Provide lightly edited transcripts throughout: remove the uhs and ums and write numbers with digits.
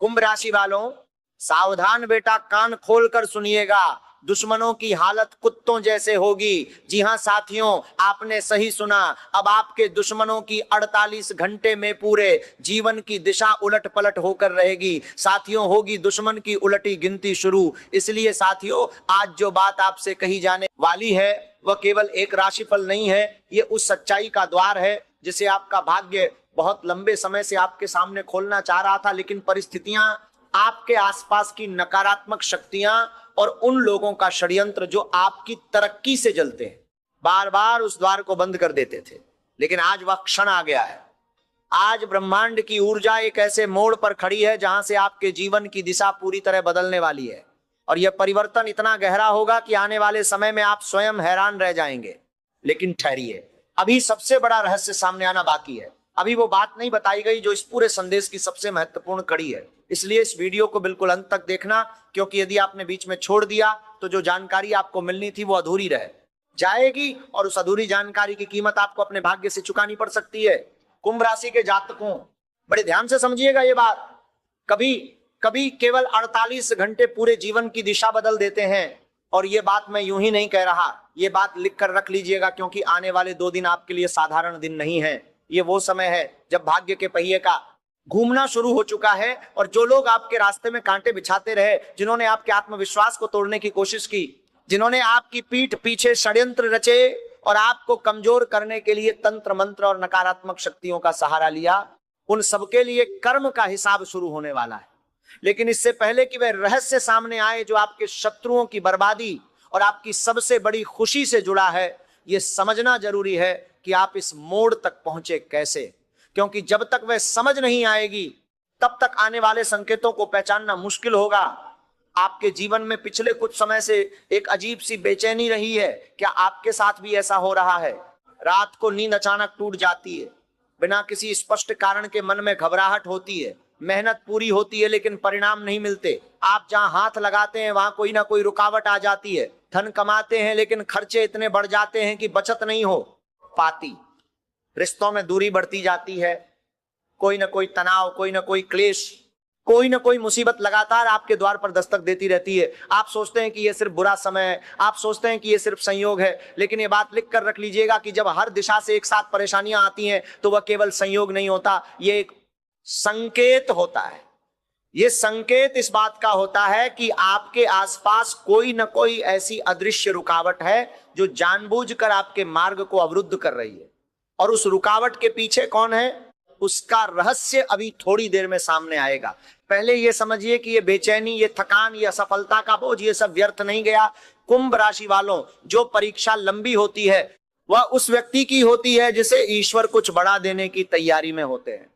कुंभ राशि वालों, सावधान बेटा, कान खोलकर सुनिएगा, दुश्मनों की हालत कुत्तों जैसे होगी। जी हां साथियों, आपने सही सुना। अब आपके दुश्मनों की 48 घंटे में पूरे जीवन की दिशा उलट पलट होकर रहेगी। साथियों, होगी दुश्मन की उलटी गिनती शुरू। इसलिए साथियों, आज जो बात आपसे कही जाने वाली है वह केवल एक राशिफल नहीं है, ये उस सच्चाई का द्वार है जिसे आपका भाग्य बहुत लंबे समय से आपके सामने खोलना चाह रहा था, लेकिन परिस्थितियां, आपके आसपास की नकारात्मक शक्तियां और उन लोगों का षड्यंत्र जो आपकी तरक्की से जलते हैं, बार बार उस द्वार को बंद कर देते थे। लेकिन आज वह क्षण आ गया है। आज ब्रह्मांड की ऊर्जा एक ऐसे मोड़ पर खड़ी है जहां से आपके जीवन की दिशा पूरी तरह बदलने वाली है, और यह परिवर्तन इतना गहरा होगा कि आने वाले समय में आप स्वयं हैरान रह जाएंगे। लेकिन ठहरिए, अभी सबसे बड़ा रहस्य सामने आना बाकी है। अभी वो बात नहीं बताई गई जो इस पूरे संदेश की सबसे महत्वपूर्ण कड़ी है। इसलिए इस वीडियो को बिल्कुल अंत तक देखना, क्योंकि यदि आपने बीच में छोड़ दिया तो जो जानकारी आपको मिलनी थी वो अधूरी रह जाएगी, और उस अधूरी जानकारी की कीमत आपको अपने भाग्य से चुकानी पड़ सकती है। कुंभ राशि के जातकों, बड़े ध्यान से समझिएगा ये बात। कभी कभी केवल 48 घंटे पूरे जीवन की दिशा बदल देते हैं। और ये बात मैं यूं ही नहीं कह रहा, ये बात लिख कर रख लीजिएगा, क्योंकि आने वाले 2 दिन आपके लिए साधारण दिन नहीं है। ये वो समय है जब भाग्य के पहिए का घूमना शुरू हो चुका है, और जो लोग आपके रास्ते में कांटे बिछाते रहे, जिन्होंने आपके आत्मविश्वास को तोड़ने की कोशिश की, जिन्होंने आपकी पीठ पीछे षड्यंत्र रचे और आपको कमजोर करने के लिए तंत्र मंत्र और नकारात्मक शक्तियों का सहारा लिया, उन सबके लिए कर्म का हिसाब शुरू होने वाला है। लेकिन इससे पहले कि वह रहस्य सामने आए जो आपके शत्रुओं की बर्बादी और आपकी सबसे बड़ी खुशी से जुड़ा है, यह समझना जरूरी है कि आप इस मोड़ तक पहुंचे कैसे। क्योंकि जब तक वह समझ नहीं आएगी, तब तक आने वाले संकेतों को पहचानना मुश्किल होगा। आपके जीवन में पिछले कुछ समय से एक अजीब सी बेचैनी रही है। क्या आपके साथ भी ऐसा हो रहा है? रात को नींद अचानक टूट जाती है, बिना किसी स्पष्ट कारण के मन में घबराहट होती है, मेहनत पूरी होती है लेकिन परिणाम नहीं मिलते, आप जहां हाथ लगाते हैं वहां कोई ना कोई रुकावट आ जाती है, धन कमाते हैं लेकिन खर्चे इतने बढ़ जाते हैं कि बचत नहीं हो पाती, रिश्तों में दूरी बढ़ती जाती है, कोई ना कोई तनाव, कोई ना कोई क्लेश, कोई ना कोई मुसीबत लगातार आपके द्वार पर दस्तक देती रहती है। आप सोचते हैं कि यह सिर्फ बुरा समय है, आप सोचते हैं कि यह सिर्फ संयोग है, लेकिन यह बात लिख कर रख लीजिएगा कि जब हर दिशा से एक साथ परेशानियां आती हैं तो वह केवल संयोग नहीं होता, यह एक संकेत होता है। यह संकेत इस बात का होता है कि आपके आसपास कोई ना कोई ऐसी अदृश्य रुकावट है जो जानबूझकर आपके मार्ग को अवरुद्ध कर रही है। और उस रुकावट के पीछे कौन है, उसका रहस्य अभी थोड़ी देर में सामने आएगा। पहले यह समझिए कि यह बेचैनी, यह थकान, यह असफलता का बोझ, यह सब व्यर्थ नहीं गया। कुंभ राशि वालों, जो परीक्षा लंबी होती है वह उस व्यक्ति की होती है जिसे ईश्वर कुछ बड़ा देने की तैयारी में होते हैं।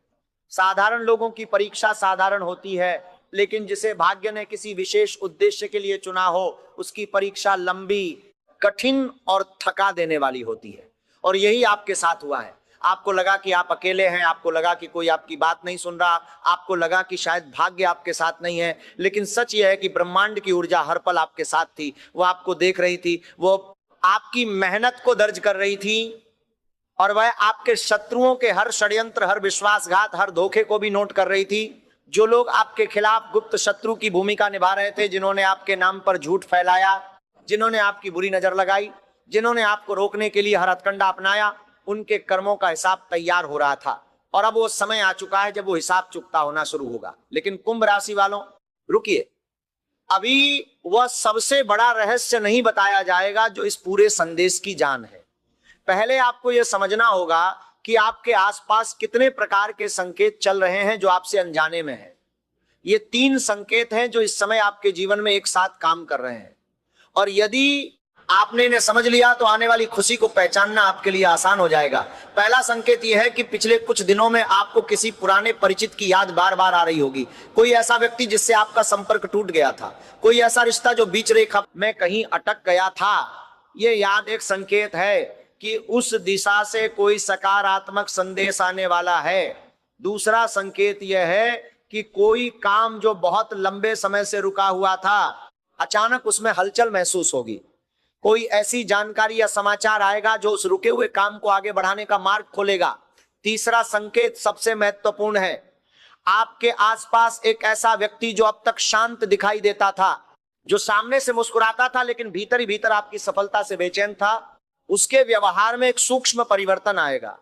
साधारण लोगों की परीक्षा साधारण होती है, लेकिन जिसे भाग्य ने किसी विशेष उद्देश्य के लिए चुना हो, उसकी परीक्षा लंबी, कठिन और थका देने वाली होती है। और यही आपके साथ हुआ है। आपको लगा कि आप अकेले हैं, आपको लगा कि कोई आपकी बात नहीं सुन रहा, आपको लगा कि शायद भाग्य आपके साथ नहीं है, लेकिन सच यह है कि ब्रह्मांड की ऊर्जा हर पल आपके साथ थी। वो आपको देख रही थी, वो आपकी मेहनत को दर्ज कर रही थी, और वह आपके शत्रुओं के हर षड्यंत्र, हर विश्वासघात, हर धोखे को भी नोट कर रही थी। जो लोग आपके खिलाफ गुप्त शत्रु की भूमिका निभा रहे थे, जिन्होंने आपके नाम पर झूठ फैलाया, जिन्होंने आपकी बुरी नजर लगाई, जिन्होंने आपको रोकने के लिए हर हथकंडा अपनाया, उनके कर्मों का हिसाब तैयार हो रहा था। और अब वो समय आ चुका है जब वो हिसाब चुकता होना शुरू होगा। लेकिन कुंभ राशि वालों, रुकिए, अभी वह सबसे बड़ा रहस्य नहीं बताया जाएगा जो इस पूरे संदेश की जान है। पहले आपको यह समझना होगा कि आपके आसपास कितने प्रकार के संकेत चल रहे हैं जो आपसे अनजाने में है। ये 3 संकेत हैं जो इस समय आपके जीवन में एक साथ काम कर रहे हैं, और यदि आपने इन्हें समझ लिया तो आने वाली खुशी को पहचानना आपके लिए आसान हो जाएगा। पहला संकेत यह है कि पिछले कुछ दिनों में आपको किसी पुराने परिचित की याद बार बार आ रही होगी। कोई ऐसा व्यक्ति जिससे आपका संपर्क टूट गया था, कोई ऐसा रिश्ता जो बीच रेखा में कहीं अटक गया था। ये याद एक संकेत है कि उस दिशा से कोई सकारात्मक संदेश आने वाला है। दूसरा संकेत यह है कि कोई काम जो बहुत लंबे समय से रुका हुआ था, अचानक उसमें हलचल महसूस होगी। कोई ऐसी जानकारी या समाचार आएगा जो उस रुके हुए काम को आगे बढ़ाने का मार्ग खोलेगा। तीसरा संकेत सबसे महत्वपूर्ण है, आपके आसपास एक ऐसा व्यक्ति जो अब तक शांत दिखाई देता था, जो सामने से मुस्कुराता था लेकिन भीतर ही भीतर आपकी सफलता से बेचैन था, उसके व्यवहार में एक सूक्ष्म परिवर्तन आएगा।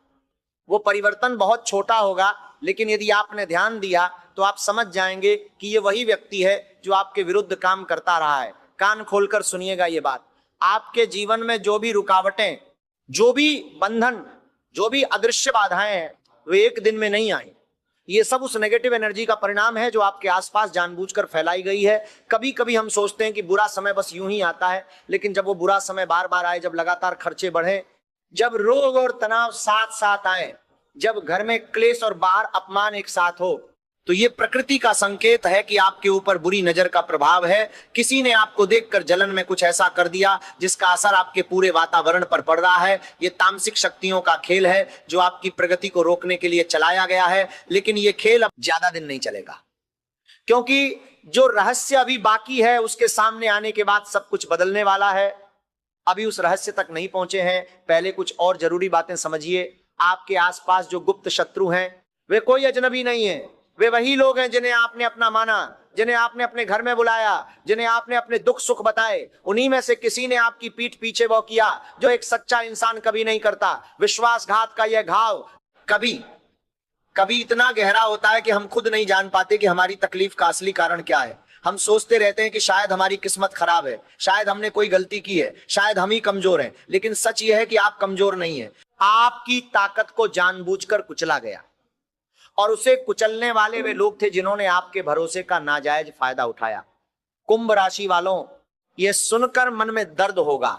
वो परिवर्तन बहुत छोटा होगा, लेकिन यदि आपने ध्यान दिया तो आप समझ जाएंगे कि ये वही व्यक्ति है जो आपके विरुद्ध काम करता रहा है। कान खोलकर सुनिएगा ये बात। आपके जीवन में जो भी रुकावटें, जो भी बंधन, जो भी अदृश्य बाधाएं हैं, वे एक दिन में नहीं आई। ये सब उस नेगेटिव एनर्जी का परिणाम है जो आपके आसपास जानबूझकर फैलाई गई है। कभी कभी हम सोचते हैं कि बुरा समय बस यूं ही आता है, लेकिन जब वो बुरा समय बार बार आए, जब लगातार खर्चे बढ़े, जब रोग और तनाव साथ साथ आए, जब घर में क्लेश और बाहर अपमान एक साथ हो, तो ये प्रकृति का संकेत है कि आपके ऊपर बुरी नजर का प्रभाव है। किसी ने आपको देखकर जलन में कुछ ऐसा कर दिया जिसका असर आपके पूरे वातावरण पर पड़ रहा है। ये तामसिक शक्तियों का खेल है जो आपकी प्रगति को रोकने के लिए चलाया गया है, लेकिन ये खेल अब ज्यादा दिन नहीं चलेगा, क्योंकि जो रहस्य अभी बाकी है उसके सामने आने के बाद सब कुछ बदलने वाला है। अभी उस रहस्य तक नहीं पहुंचे हैं, पहले कुछ और जरूरी बातें समझिए। आपके आसपास जो गुप्त शत्रु हैं, वे कोई अजनबी नहीं है, वे वही लोग हैं जिन्हें आपने अपना माना, जिन्हें आपने अपने घर में बुलाया, जिन्हें आपने अपने दुख सुख बताए। उन्हीं में से किसी ने आपकी पीठ पीछे वो किया जो एक सच्चा इंसान कभी नहीं करता। विश्वासघात का यह घाव कभी कभी इतना गहरा होता है कि हम खुद नहीं जान पाते कि हमारी तकलीफ का असली कारण क्या है। हम सोचते रहते हैं कि शायद हमारी किस्मत खराब है, शायद हमने कोई गलती की है, शायद हम ही कमजोर हैं, लेकिन सच यह है कि आप कमजोर नहीं हैं। आपकी ताकत को जानबूझकर कुचला गया, और उसे कुचलने वाले वे लोग थे जिन्होंने आपके भरोसे का नाजायज फायदा उठाया। कुंभ राशि वालों, यह सुनकर मन में दर्द होगा,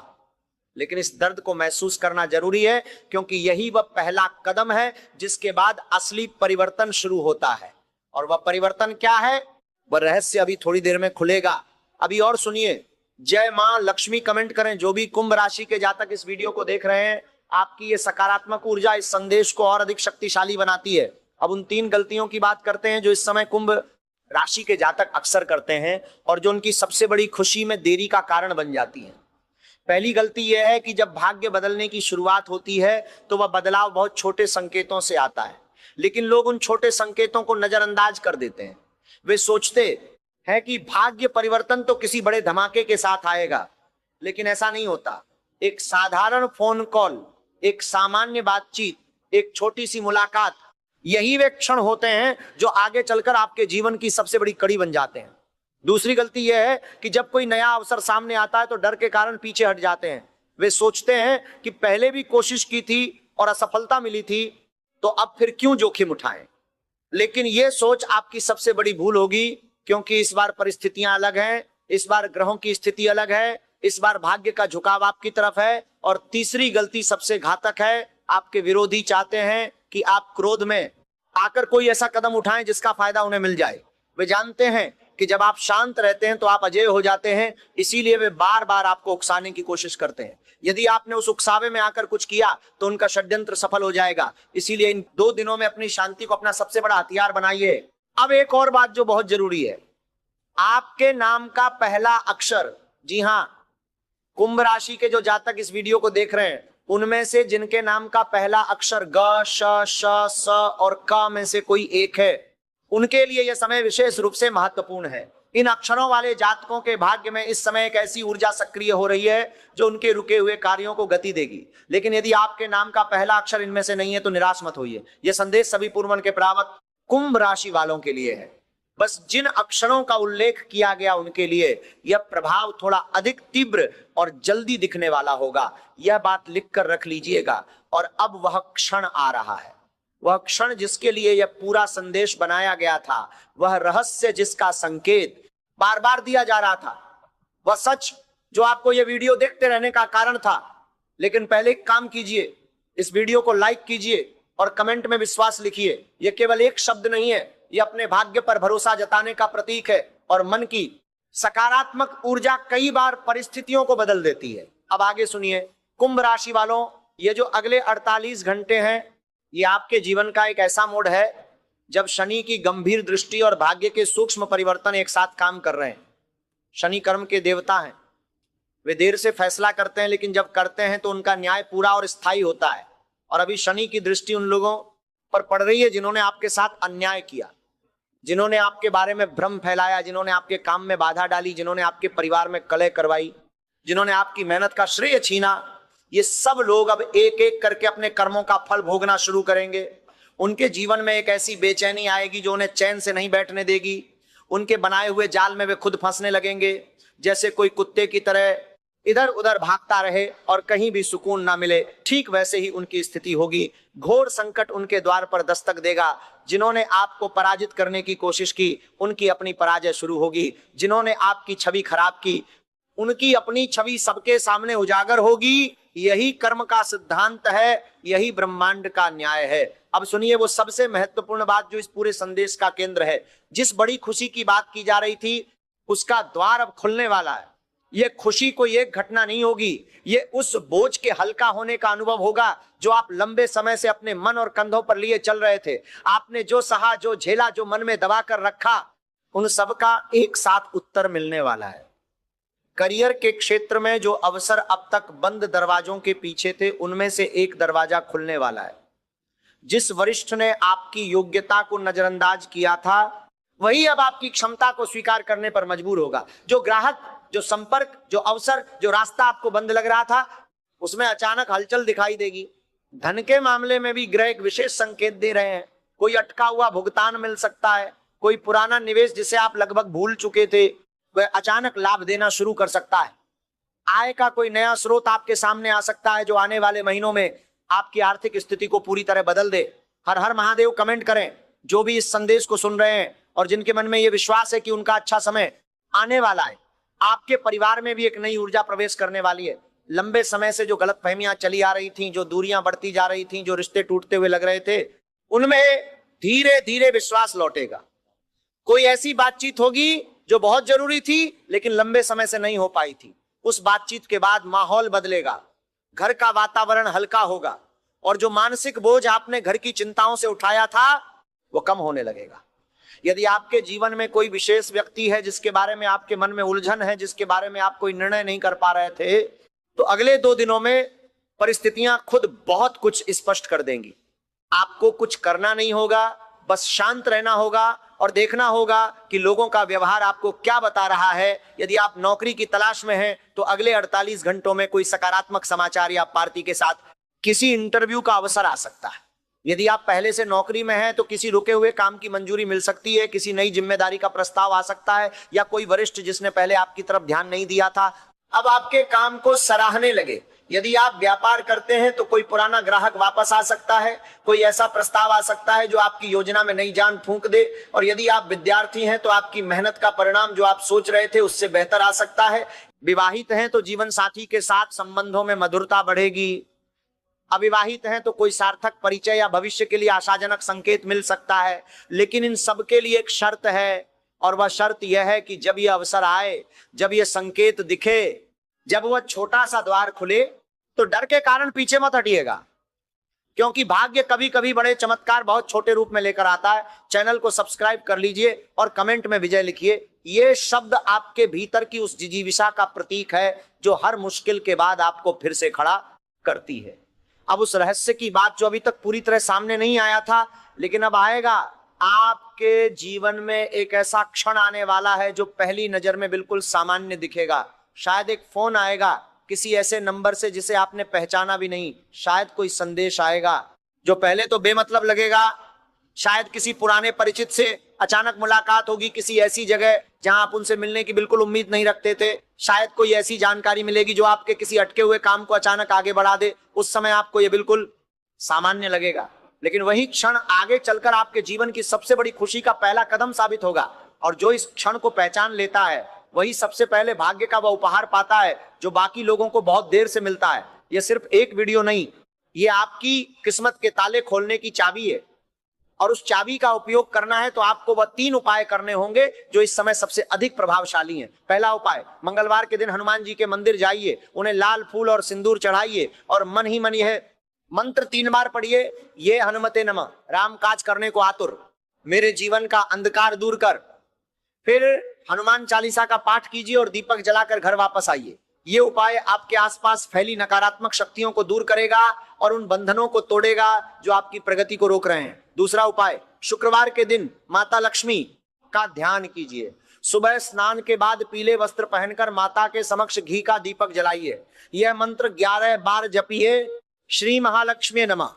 लेकिन इस दर्द को महसूस करना जरूरी है, क्योंकि यही वह पहला कदम है जिसके बाद असली परिवर्तन शुरू होता है। और वह परिवर्तन क्या है, वह रहस्य अभी थोड़ी देर में खुलेगा। अभी और सुनिए। जय मां लक्ष्मी कमेंट करें। जो भी कुंभ राशि के जातक इस वीडियो को देख रहे हैं, आपकी ये सकारात्मक ऊर्जा इस संदेश को और अधिक शक्तिशाली बनाती है। अब उन 3 गलतियों की बात करते हैं जो इस समय कुंभ राशि के जातक अक्सर करते हैं और जो उनकी सबसे बड़ी खुशी में देरी का कारण बन जाती है। पहली गलती यह है कि जब भाग्य बदलने की शुरुआत होती है तो वह बदलाव बहुत छोटे संकेतों से आता है, लेकिन लोग उन छोटे संकेतों को नजरअंदाज कर देते हैं। वे सोचते हैं कि भाग्य परिवर्तन तो किसी बड़े धमाके के साथ आएगा, लेकिन ऐसा नहीं होता। एक साधारण फोन कॉल, एक सामान्य बातचीत, एक छोटी सी मुलाकात, यही वे क्षण होते हैं जो आगे चलकर आपके जीवन की सबसे बड़ी कड़ी बन जाते हैं। दूसरी गलती यह है कि जब कोई नया अवसर सामने आता है तो डर के कारण पीछे हट जाते हैं। वे सोचते हैं कि पहले भी कोशिश की थी और असफलता मिली थी, तो अब फिर क्यों जोखिम उठाएं। लेकिन यह सोच आपकी सबसे बड़ी भूल होगी, क्योंकि इस बार परिस्थितियां अलग हैं, इस बार ग्रहों की स्थिति अलग है, इस बार भाग्य का झुकाव आपकी तरफ है। और तीसरी गलती सबसे घातक है, आपके विरोधी चाहते हैं कि आप क्रोध में आकर कोई ऐसा कदम उठाएं जिसका फायदा उन्हें मिल जाए। वे जानते हैं कि जब आप शांत रहते हैं तो आप अजेय हो जाते हैं, इसीलिए वे बार बार आपको उकसाने की कोशिश करते हैं। यदि आपने उस उकसावे में आकर कुछ किया तो उनका षड्यंत्र सफल हो जाएगा। इसीलिए इन 2 दिनों में अपनी शांति को अपना सबसे बड़ा हथियार बनाइए। अब एक और बात जो बहुत जरूरी है, आपके नाम का पहला अक्षर, जी हां, कुंभ राशि के जो जातक इस वीडियो को देख रहे हैं, उनमें से जिनके नाम का पहला अक्षर ग, श, श, स और क में से कोई एक है, उनके लिए यह समय विशेष रूप से महत्वपूर्ण है। इन अक्षरों वाले जातकों के भाग्य में इस समय एक ऐसी ऊर्जा सक्रिय हो रही है जो उनके रुके हुए कार्यों को गति देगी। लेकिन यदि आपके नाम का पहला अक्षर इनमें से नहीं है तो निराश मत होइए। यह संदेश सभी पूर्व मन के प्रावत कुंभ राशि वालों के लिए है। बस जिन अक्षरों का उल्लेख किया गया उनके लिए यह प्रभाव थोड़ा अधिक तीव्र और जल्दी दिखने वाला होगा। यह बात लिखकर रख लीजिएगा। और अब वह क्षण आ रहा है, वह क्षण जिसके लिए यह पूरा संदेश बनाया गया था, वह रहस्य जिसका संकेत बार बार दिया जा रहा था, वह सच जो आपको यह वीडियो देखते रहने का कारण था। लेकिन पहले एक काम कीजिए, इस वीडियो को लाइक कीजिए और कमेंट में विश्वास लिखिए। यह केवल एक शब्द नहीं है, यह अपने भाग्य पर भरोसा जताने का प्रतीक है। और मन की सकारात्मक ऊर्जा कई बार परिस्थितियों को बदल देती है। अब आगे सुनिए। कुंभ राशि वालों, ये जो अगले 48 घंटे हैं, ये आपके जीवन का एक ऐसा मोड़ है जब शनि की गंभीर दृष्टि और भाग्य के सूक्ष्म परिवर्तन एक साथ काम कर रहे हैं। शनि कर्म के देवता हैं, वे देर से फैसला करते हैं, लेकिन जब करते हैं तो उनका न्याय पूरा और स्थायी होता है। और अभी शनि की दृष्टि उन लोगों पर पड़ रही है जिन्होंने आपके साथ अन्याय किया, जिन्होंने आपके बारे में भ्रम फैलाया, जिन्होंने आपके काम में बाधा डाली, जिन्होंने आपके परिवार में कलह करवाई, जिन्होंने आपकी मेहनत का श्रेय छीना, ये सब लोग अब एक एक करके अपने कर्मों का फल भोगना शुरू करेंगे। उनके जीवन में एक ऐसी बेचैनी आएगी जो उन्हें चैन से नहीं बैठने देगी। उनके बनाए हुए जाल में वे खुद फंसने लगेंगे, जैसे कोई कुत्ते की तरह इधर उधर भागता रहे और कहीं भी सुकून ना मिले। ठीक वैसे ही उनकी स्थिति होगी। घोर संकट उनके द्वार पर दस्तक देगा। जिन्होंने आपको पराजित करने की कोशिश की, उनकी अपनी पराजय शुरू होगी। जिन्होंने आपकी छवि खराब की, उनकी अपनी छवि सबके सामने उजागर होगी। यही कर्म का सिद्धांत है, यही ब्रह्मांड का न्याय है। अब सुनिए वो सबसे महत्वपूर्ण बात जो इस पूरे संदेश का केंद्र है। जिस बड़ी खुशी की बात की जा रही थी, उसका द्वार अब खुलने वाला है। ये खुशी कोई एक घटना नहीं होगी, ये उस बोझ के हल्का होने का अनुभव होगा जो आप लंबे समय से अपने मन और कंधों पर लिए चल रहे थे। आपने जो सहा, जो झेला, जो मन में दबा कर रखा, उन सब का एक साथ उत्तर मिलने वाला है। करियर के क्षेत्र में जो अवसर अब तक बंद दरवाजों के पीछे थे, उनमें से एक दरवाजा खुलने वाला है। जिस वरिष्ठ ने आपकी योग्यता को नजरअंदाज किया था, वही अब आपकी क्षमता को स्वीकार करने पर मजबूर होगा। जो ग्राहक, जो संपर्क, जो अवसर, जो रास्ता आपको बंद लग रहा था, उसमें अचानक हलचल दिखाई देगी। धन के मामले में भी ग्रह एक विशेष संकेत दे रहे हैं। कोई अटका हुआ भुगतान मिल सकता है। कोई पुराना निवेश जिसे आप लगभग भूल चुके थे, वह अचानक लाभ देना शुरू कर सकता है। आय का कोई नया स्रोत आपके सामने आ सकता है जो आने वाले महीनों में आपकी आर्थिक स्थिति को पूरी तरह बदल दे। हर हर महादेव कमेंट करें जो भी इस संदेश को सुन रहे हैं और जिनके मन में यह विश्वास है कि उनका अच्छा समय आने वाला है। आपके परिवार में भी एक नई ऊर्जा प्रवेश करने वाली है। लंबे समय से जो गलतफहमियां चली आ रही थीं, जो दूरियां बढ़ती जा रही थीं, जो रिश्ते टूटते हुए लग रहे थे, उनमें धीरे धीरे विश्वास लौटेगा। कोई ऐसी बातचीत होगी जो बहुत जरूरी थी लेकिन लंबे समय से नहीं हो पाई थी। उस बातचीत के बाद माहौल बदलेगा, घर का वातावरण हल्का होगा और जो मानसिक बोझ आपने घर की चिंताओं से उठाया था वो कम होने लगेगा। यदि आपके जीवन में कोई विशेष व्यक्ति है जिसके बारे में आपके मन में उलझन है, जिसके बारे में आप कोई निर्णय नहीं कर पा रहे थे, तो अगले 2 दिनों में परिस्थितियां खुद बहुत कुछ स्पष्ट कर देंगी। आपको कुछ करना नहीं होगा, बस शांत रहना होगा और देखना होगा कि लोगों का व्यवहार आपको क्या बता रहा है। यदि आप नौकरी की तलाश में हैं तो अगले 48 घंटों में कोई सकारात्मक समाचार या पार्टी के साथ किसी इंटरव्यू का अवसर आ सकता है। यदि आप पहले से नौकरी में हैं तो किसी रुके हुए काम की मंजूरी मिल सकती है, किसी नई जिम्मेदारी का प्रस्ताव आ सकता है, या कोई वरिष्ठ जिसने पहले आपकी तरफ ध्यान नहीं दिया था अब आपके काम को सराहने लगे। यदि आप व्यापार करते हैं तो कोई पुराना ग्राहक वापस आ सकता है, कोई ऐसा प्रस्ताव आ सकता है जो आपकी योजना में नई जान फूंक दे। और यदि आप विद्यार्थी हैं तो आपकी मेहनत का परिणाम जो आप सोच रहे थे उससे बेहतर आ सकता है। विवाहित हैं तो जीवन साथी के साथ संबंधों में मधुरता बढ़ेगी। अविवाहित हैं तो कोई सार्थक परिचय या भविष्य के लिए आशाजनक संकेत मिल सकता है। लेकिन इन सब के लिए एक शर्त है, और वह शर्त यह है कि जब यह अवसर आए, जब यह संकेत दिखे, जब वह छोटा सा द्वार खुले, तो डर के कारण पीछे मत हटिएगा, क्योंकि भाग्य कभी कभी बड़े चमत्कार बहुत छोटे रूप में लेकर आता है। चैनल को सब्सक्राइब कर लीजिए और कमेंट में विजय लिखिए। ये शब्द आपके भीतर की उस जिजीविषा का प्रतीक है जो हर मुश्किल के बाद आपको फिर से खड़ा करती है। अब उस रहस्य की बात जो अभी तक पूरी तरह सामने नहीं आया था, लेकिन अब आएगा। आपके जीवन में एक ऐसा क्षण आने वाला है जो पहली नजर में बिल्कुल सामान्य दिखेगा। शायद एक फोन आएगा किसी ऐसे नंबर से जिसे आपने पहचाना भी नहीं। शायद कोई संदेश आएगा जो पहले तो बेमतलब लगेगा। शायद किसी पुराने परिचित से अचानक मुलाकात होगी किसी ऐसी जगह जहां आप उनसे मिलने की बिल्कुल उम्मीद नहीं रखते थे। शायद कोई ऐसी जानकारी मिलेगी जो आपके किसी अटके हुए काम को अचानक आगे बढ़ा दे। उस समय आपको यह बिल्कुल सामान्य लगेगा, लेकिन वही क्षण आगे चलकर आपके जीवन की सबसे बड़ी खुशी का पहला कदम साबित होगा। और जो इस क्षण को पहचान लेता है वही सबसे पहले भाग्य का वह उपहार पाता है जो बाकी लोगों को बहुत देर से मिलता है। यह सिर्फ एक वीडियो नहीं, ये आपकी किस्मत के ताले खोलने की चाबी है। और उस चाबी का उपयोग करना है तो आपको वह 3 उपाय करने होंगे जो इस समय सबसे अधिक प्रभावशाली हैं। पहला उपाय, मंगलवार के दिन हनुमान जी के मंदिर जाइए, उन्हें लाल फूल और सिंदूर चढ़ाइए और मन ही मन यह मंत्र 3 बार पढ़िए, ये हनुमते नमः, राम काज करने को आतुर, मेरे जीवन का अंधकार दूर कर। फिर हनुमान चालीसा का पाठ कीजिए और दीपक जलाकर घर वापस आइए। ये उपाय आपके आसपास फैली नकारात्मक शक्तियों को दूर करेगा और उन बंधनों को तोड़ेगा जो आपकी प्रगति को रोक रहे हैं। दूसरा उपाय, शुक्रवार के दिन माता लक्ष्मी का ध्यान कीजिए। सुबह स्नान के बाद पीले वस्त्र पहनकर माता के समक्ष घी का दीपक जलाइए। यह मंत्र 11 बार जपिए, श्री महालक्ष्मी नमः।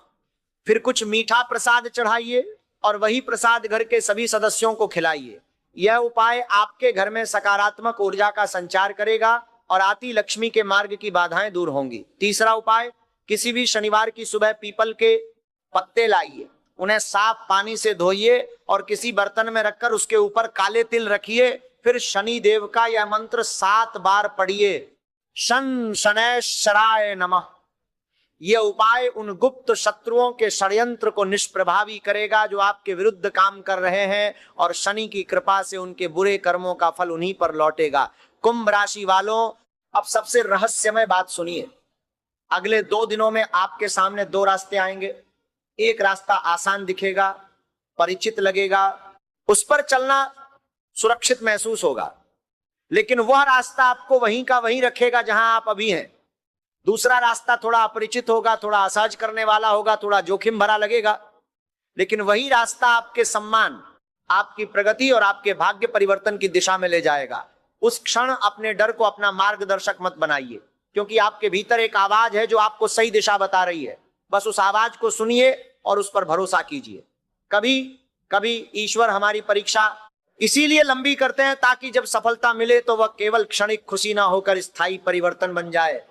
फिर कुछ मीठा प्रसाद चढ़ाइए और वही प्रसाद घर के सभी सदस्यों को खिलाइए। यह उपाय आपके घर में सकारात्मक ऊर्जा का संचार करेगा और आती लक्ष्मी के मार्ग की बाधाएं दूर होंगी। तीसरा उपाय, किसी भी शनिवार की सुबह पीपल के पत्ते लाइए, उन्हें साफ पानी से धोइए और किसी बर्तन में रखकर उसके ऊपर काले तिल रखिए। फिर शनि देव का यह मंत्र 7 बार पढ़िए, शन शनैश्चराय नमः। यह उपाय उन गुप्त शत्रुओं के षड्यंत्र को निष्प्रभावी करेगा जो आपके विरुद्ध काम कर रहे हैं, और शनि की कृपा से उनके बुरे कर्मों का फल उन्हीं पर लौटेगा। कुंभ राशि वालों, अब सबसे रहस्यमय बात सुनिए। अगले 2 दिनों में आपके सामने 2 रास्ते आएंगे। एक रास्ता आसान दिखेगा, परिचित लगेगा, उस पर चलना सुरक्षित महसूस होगा, लेकिन वह रास्ता आपको वहीं का वहीं रखेगा जहां आप अभी हैं। दूसरा रास्ता थोड़ा अपरिचित होगा, थोड़ा असहज करने वाला होगा, थोड़ा जोखिम भरा लगेगा, लेकिन वही रास्ता आपके सम्मान, आपकी प्रगति और आपके भाग्य परिवर्तन की दिशा में ले जाएगा। उस क्षण अपने डर को अपना मार्गदर्शक मत बनाइए, क्योंकि आपके भीतर एक आवाज है जो आपको सही दिशा बता रही है। बस उस आवाज को सुनिए और उस पर भरोसा कीजिए। कभी कभी ईश्वर हमारी परीक्षा इसीलिए लंबी करते हैं ताकि जब सफलता मिले तो वह केवल क्षणिक खुशी ना होकर स्थायी परिवर्तन बन जाए,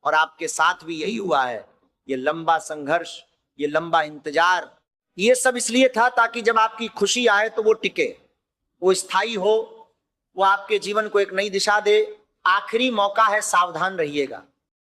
और आपके साथ भी यही हुआ है। ये लंबा संघर्ष, ये लंबा इंतजार, ये सब इसलिए था ताकि जब आपकी खुशी आए तो वो टिके, वो स्थायी हो, वो आपके जीवन को एक नई दिशा दे। आखिरी मौका है, सावधान रहिएगा।